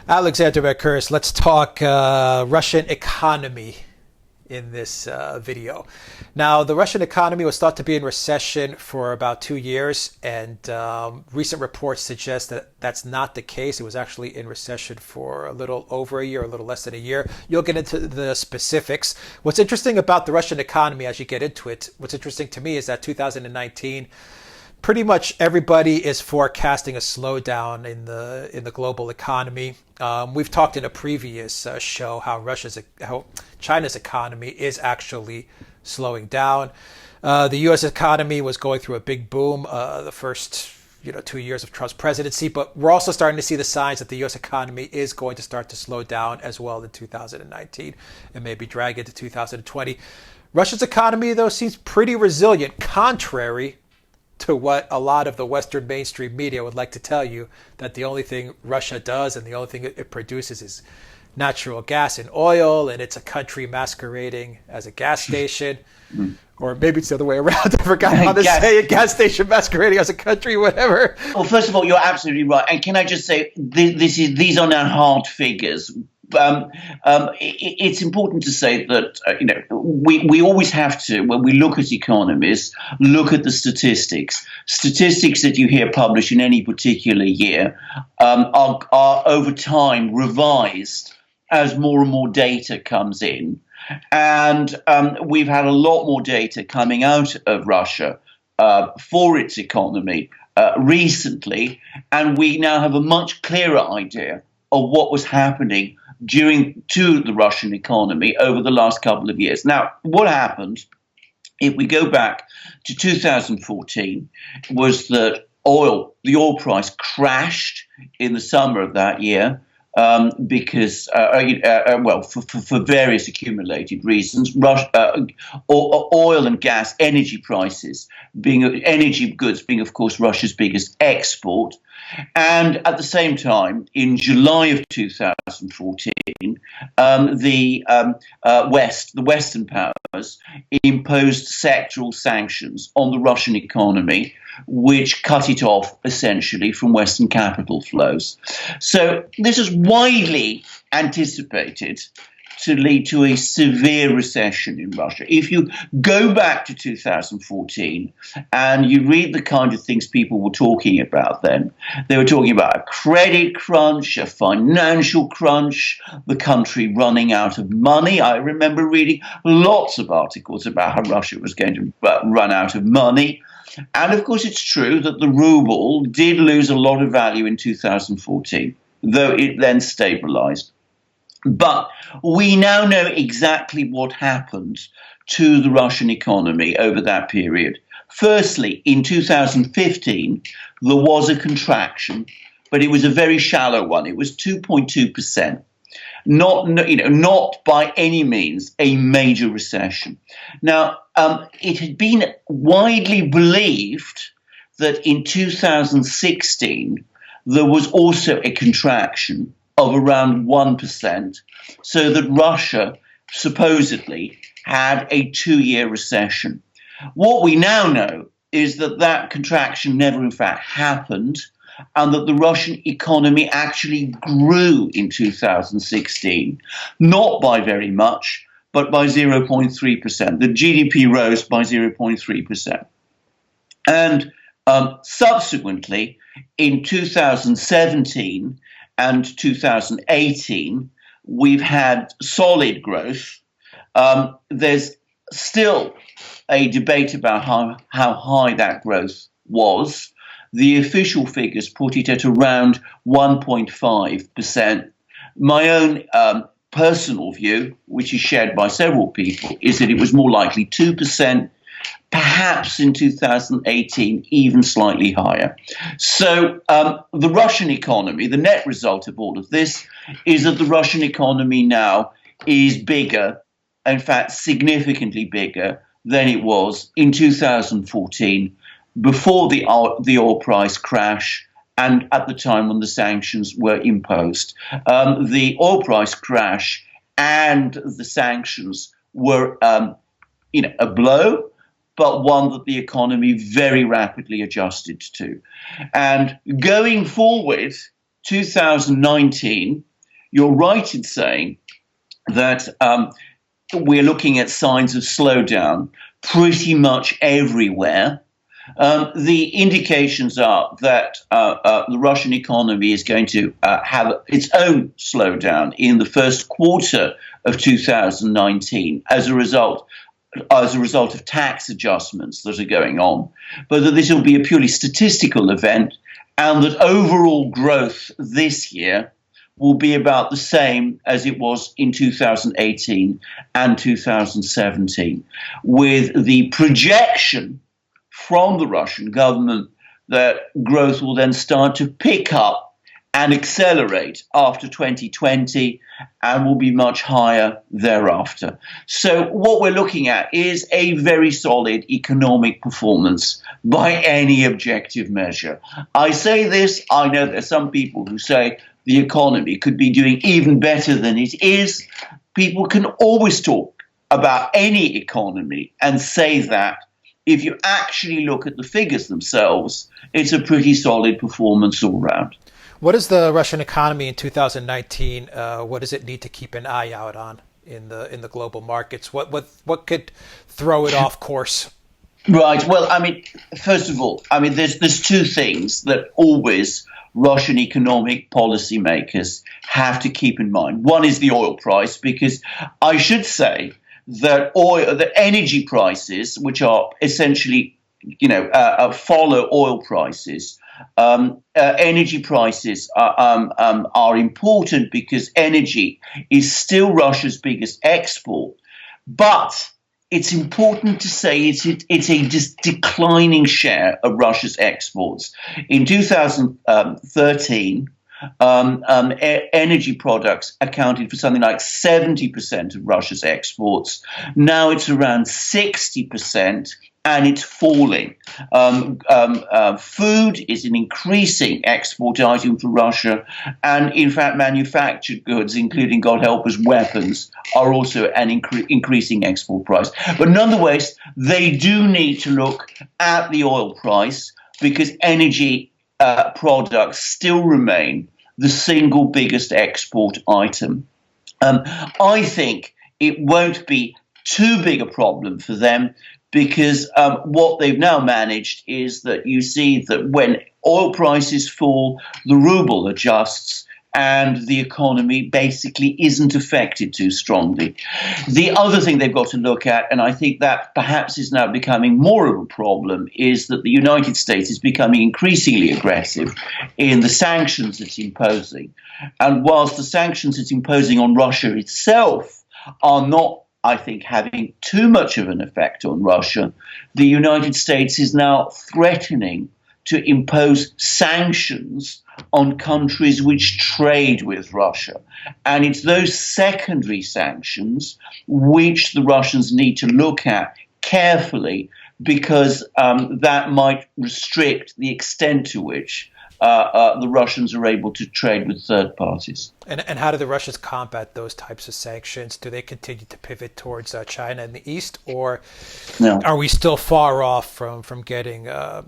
Alexander Mercouris, let's talk Russian economy in this video. Now, the Russian economy was thought to be in recession for about 2 years, and recent reports suggest that that's not the case. It was actually in recession for a little over a year, a little less than a year. You'll get into the specifics. What's interesting about the Russian economy as you get into it, what's interesting to me is that 2019, pretty much everybody is forecasting a slowdown in the global economy. We've talked in a previous show how China's economy is actually slowing down. The U.S. economy was going through a big boom the first 2 years of Trump's presidency, but we're also starting to see the signs that the U.S. economy is going to start to slow down as well in 2019 and maybe drag into 2020. Russia's economy, though, seems pretty resilient, contrary to what a lot of the Western mainstream media would like to tell you, that the only thing Russia does and the only thing it produces is natural gas and oil, and it's a country masquerading as a gas station. Or maybe it's the other way around. I forgot how to say it. Gas station masquerading as a country, whatever. Well, first of all, you're absolutely right. And can I just say, these are now hard figures. It's important to say that we always have to, when we look at economies, look at the statistics. Statistics that you hear published in any particular year are over time revised as more and more data comes in. And we've had a lot more data coming out of Russia for its economy recently, and we now have a much clearer idea of what was happening to the Russian economy over the last couple of years. Now, what happened, if we go back to 2014, was that the oil price crashed in the summer of that year because, for various accumulated reasons. Oil and gas, energy goods being, of course, Russia's biggest export. And at the same time, in July of 2014, the Western powers imposed sectoral sanctions on the Russian economy, which cut it off essentially from Western capital flows. So this is widely anticipated to lead to a severe recession in Russia. If you go back to 2014 and you read the kind of things people were talking about then, they were talking about a credit crunch, a financial crunch, the country running out of money. I remember reading lots of articles about how Russia was going to run out of money. And of course, it's true that the ruble did lose a lot of value in 2014, though it then stabilized. But we now know exactly what happened to the Russian economy over that period. Firstly, in 2015, there was a contraction, but it was a very shallow one. It was 2.2%. Not by any means a major recession. Now, it had been widely believed that in 2016 there was also a contraction of around 1%, so that Russia supposedly had a 2-year recession. What we now know is that that contraction never in fact happened, and that the Russian economy actually grew in 2016, not by very much, but by 0.3%. The GDP rose by 0.3%. And subsequently, in 2017 and 2018, we've had solid growth. There's still a debate about how high that growth was. The official figures put it at around 1.5%. My own personal view, which is shared by several people, is that it was more likely 2%, perhaps in 2018, even slightly higher. So the Russian economy, the net result of all of this is that the Russian economy now is bigger, in fact, significantly bigger than it was in 2014, before the oil price crash and at the time when the sanctions were imposed. The oil price crash and the sanctions were, a blow, but one that the economy very rapidly adjusted to. And going forward, 2019 you're right in saying that we're looking at signs of slowdown pretty much everywhere. The indications are that the Russian economy is going to have its own slowdown in the first quarter of 2019 as a result of tax adjustments that are going on, but that this will be a purely statistical event, and that overall growth this year will be about the same as it was in 2018 and 2017, with the projection from the Russian government that growth will then start to pick up and accelerate after 2020 and will be much higher thereafter. So what we're looking at is a very solid economic performance by any objective measure. I say this, I know there's some people who say the economy could be doing even better than it is. People can always talk about any economy and say that. If you actually look at the figures themselves, it's a pretty solid performance all round. What is the Russian economy in 2019? What does it need to keep an eye out on in the global markets? What could throw it off course? Right. Well, I mean, first of all, I mean, there's two things that always Russian economic policymakers have to keep in mind. One is the oil price, because I should say that the energy prices, which are essentially, follow oil prices. Energy prices are important because energy is still Russia's biggest export, but it's important to say it's a declining share of Russia's exports. In 2013. Energy products accounted for something like 70% of Russia's exports. Now it's around 60%, and it's falling. Food is an increasing export item for Russia, and in fact, manufactured goods, including, God help us, weapons, are also an increasing export price. But nonetheless, they do need to look at the oil price, because energy products still remain the single biggest export item. I think it won't be too big a problem for them, because what they've now managed is that you see that when oil prices fall, the ruble adjusts, and the economy basically isn't affected too strongly. The other thing they've got to look at, and I think that perhaps is now becoming more of a problem, is that the United States is becoming increasingly aggressive in the sanctions it's imposing. And whilst the sanctions it's imposing on Russia itself are not, I think, having too much of an effect on Russia, the United States is now threatening to impose sanctions on countries which trade with Russia. And it's those secondary sanctions which the Russians need to look at carefully, because that might restrict the extent to which the Russians are able to trade with third parties. And how do the Russians combat those types of sanctions? Do they continue to pivot towards China in the east, or are we still far off from getting a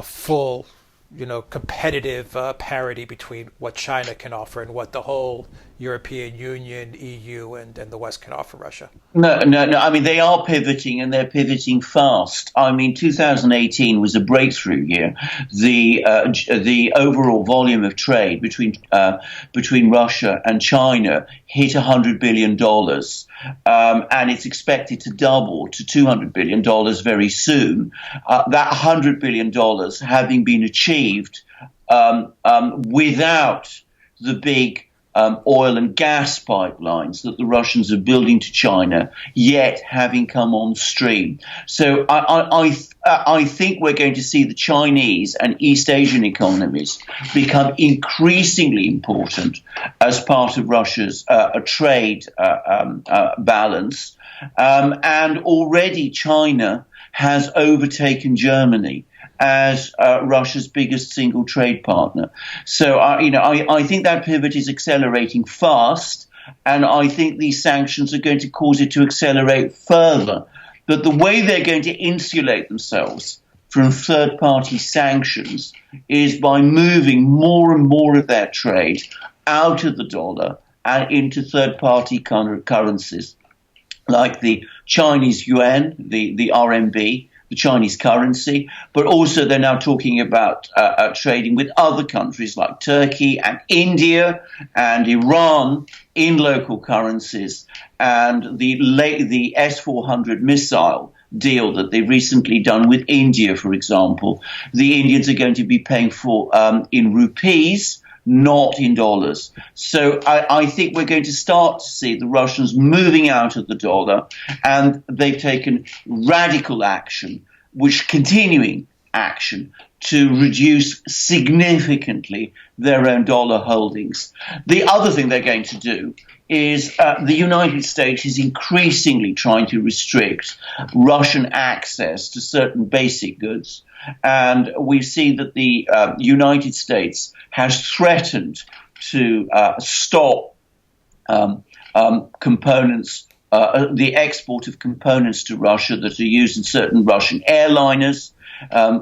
full, competitive parity between what China can offer and what the whole European Union, EU, and the West can offer Russia? No. I mean, they are pivoting, and they're pivoting fast. I mean, 2018 was a breakthrough year. The overall volume of trade between Russia and China hit $100 billion, and it's expected to double to $200 billion very soon. That $100 billion having been achieved without the big oil and gas pipelines that the Russians are building to China yet having come on stream. So I think we're going to see the Chinese and East Asian economies become increasingly important as part of Russia's trade balance. And already China has overtaken Germany as Russia's biggest single trade partner. So, I think that pivot is accelerating fast, and I think these sanctions are going to cause it to accelerate further. But the way they're going to insulate themselves from third-party sanctions is by moving more and more of their trade out of the dollar and into third-party currencies, like the Chinese yuan, the RMB, the Chinese currency, but also they're now talking about trading with other countries like Turkey and India and Iran in local currencies, and the S-400 missile deal that they've recently done with India, for example. The Indians are going to be paying for in rupees, not in dollars. So I think we're going to start to see the Russians moving out of the dollar, and they've taken radical action, continuing action, to reduce significantly their own dollar holdings. The other thing they're going to do is the United States is increasingly trying to restrict Russian access to certain basic goods. And we see that the United States has threatened to stop components, the export of components to Russia that are used in certain Russian airliners,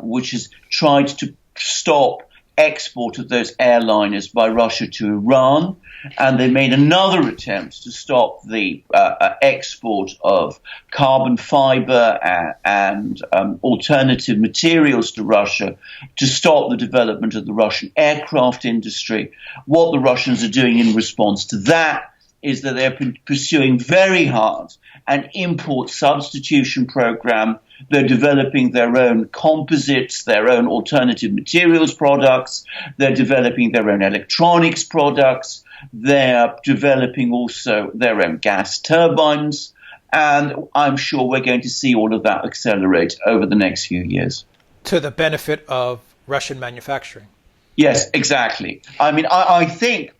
which has tried to stop export of those airliners by Russia to Iran. And they made another attempt to stop the export of carbon fiber and alternative materials to Russia, to stop the development of the Russian aircraft industry. What the Russians are doing in response to that is that they're pursuing very hard an import substitution program. They're developing their own composites, their own alternative materials products. They're developing their own electronics products. They're developing also their own gas turbines. And I'm sure we're going to see all of that accelerate over the next few years. To the benefit of Russian manufacturing. Yes, exactly. I mean, I think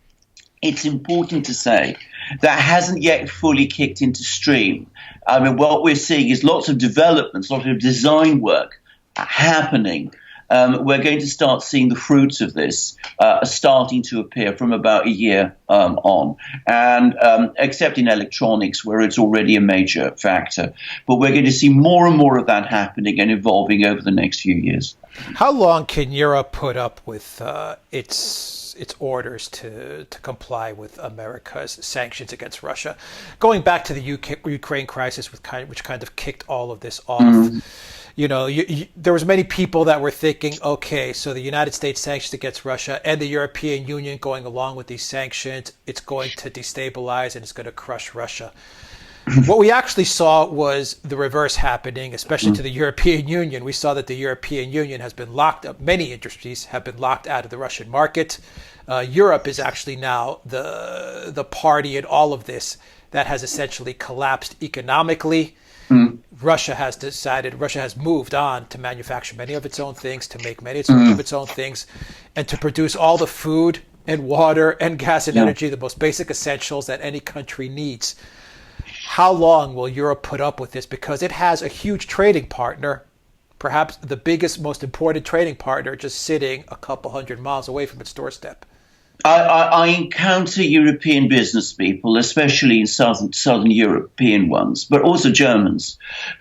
it's important to say that hasn't yet fully kicked into stream. I mean, what we're seeing is lots of developments, lots of design work happening. We're going to start seeing the fruits of this starting to appear from about a year on, and except in electronics, where it's already a major factor. But we're going to see more and more of that happening and evolving over the next few years. How long can Europe put up with its orders to comply with America's sanctions against Russia? Going back to the Ukraine crisis, which kind of kicked all of this off. Mm-hmm. You know, there was many people that were thinking, okay, so the United States sanctions against Russia and the European Union going along with these sanctions, it's going to destabilize and it's going to crush Russia. What we actually saw was the reverse happening, especially to the European Union. We saw that the European Union has been locked up. Many industries have been locked out of the Russian market. Europe is actually now the party in all of this that has essentially collapsed economically. Russia has moved on to manufacture many of its own things, to make many of its own things, and to produce all the food and water and gas and energy, the most basic essentials that any country needs. How long will Europe put up with this? Because it has a huge trading partner, perhaps the biggest, most important trading partner, just sitting a couple hundred miles away from its doorstep. I encounter European business people, especially in southern European ones, but also Germans,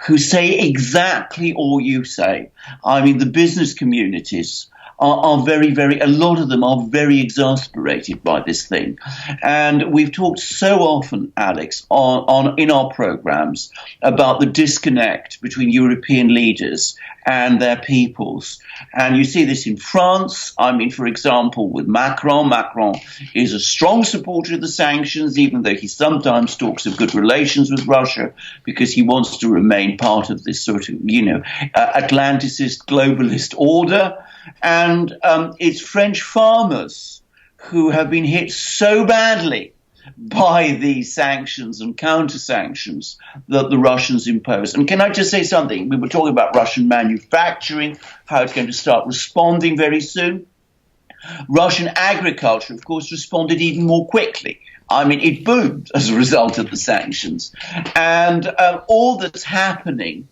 who say exactly all you say. I mean, the business communities are a lot of them are very exasperated by this thing. And we've talked so often, Alex, in our programs about the disconnect between European leaders and their peoples. And you see this in France. I mean, for example, with Macron. Macron is a strong supporter of the sanctions, even though he sometimes talks of good relations with Russia, because he wants to remain part of this sort of, Atlanticist, globalist order. And it's French farmers who have been hit so badly by these sanctions and counter-sanctions that the Russians impose. And can I just say something? We were talking about Russian manufacturing, how it's going to start responding very soon. Russian agriculture, of course, responded even more quickly. I mean, it boomed as a result of the sanctions. And all that's happening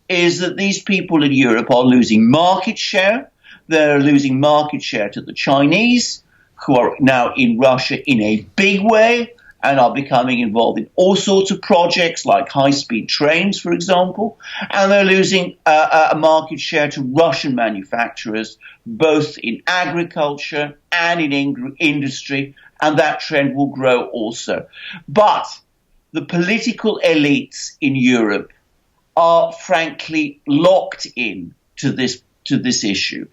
is that these people in Europe are losing market share. They're losing market share to the Chinese, who are now in Russia in a big way and are becoming involved in all sorts of projects like high-speed trains, for example. And they're losing a market share to Russian manufacturers, both in agriculture and in industry and that trend will grow also. But the political elites in Europe are frankly locked in to this issue.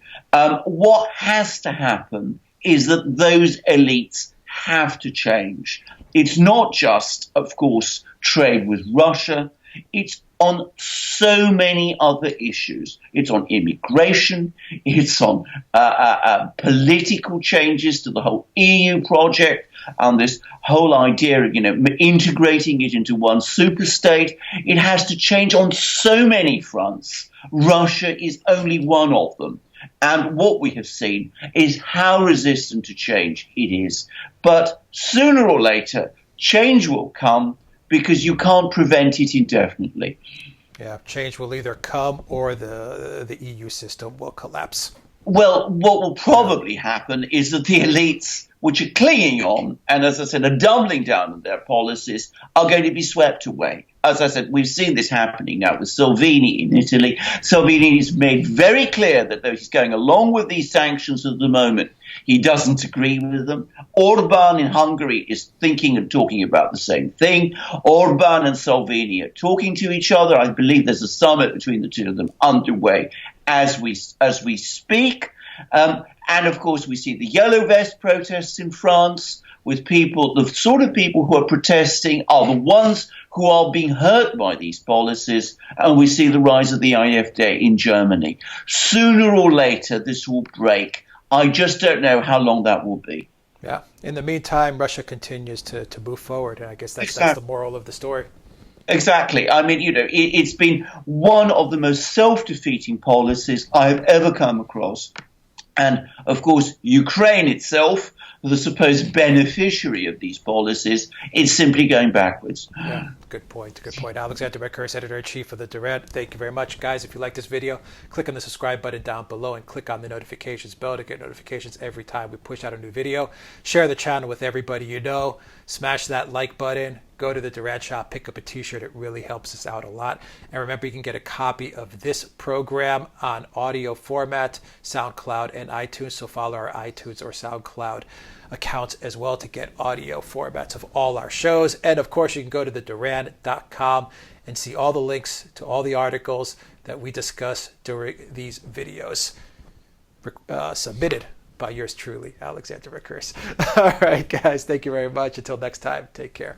What has to happen is that those elites have to change. It's not just, of course, trade with Russia. It's on so many other issues. It's on immigration. It's on political changes to the whole EU project and this whole idea of, integrating it into one superstate. It has to change on so many fronts. Russia is only one of them. And what we have seen is how resistant to change it is. But sooner or later, change will come, because you can't prevent it indefinitely. Yeah, change will either come or the EU system will collapse. Well, what will probably happen is that the elites, which are clinging on, and as I said, are doubling down on their policies, are going to be swept away. As I said, we've seen this happening now with Salvini in Italy. Salvini has made very clear that though he's going along with these sanctions at the moment, he doesn't agree with them. Orban in Hungary is thinking and talking about the same thing. Orban and Salvini are talking to each other. I believe there's a summit between the two of them underway as we speak. And of course, we see the yellow vest protests in France with people, the sort of people who are protesting are the ones who are being hurt by these policies. And we see the rise of the AfD in Germany. Sooner or later, this will break. I just don't know how long that will be. Yeah. In the meantime, Russia continues to move forward. And I guess that's the moral of the story. Exactly. I mean, it's been one of the most self-defeating policies I have ever come across. And, of course, Ukraine itself, the supposed beneficiary of these policies, is simply going backwards. Yeah, good point. Good point. Alexander Mercouris, Editor-in-Chief of the Duran. Thank you very much. Guys, if you like this video, click on the subscribe button down below and click on the notifications bell to get notifications every time we push out a new video. Share the channel with everybody you know. Smash that like button. Go to the Duran shop, pick up a t-shirt. It really helps us out a lot. And remember, you can get a copy of this program on audio format, SoundCloud, and iTunes. So follow our iTunes or SoundCloud accounts as well to get audio formats of all our shows. And of course, you can go to theduran.com and see all the links to all the articles that we discuss during these videos, submitted by yours truly, Alexander Mercouris. All right, guys, thank you very much. Until next time, take care.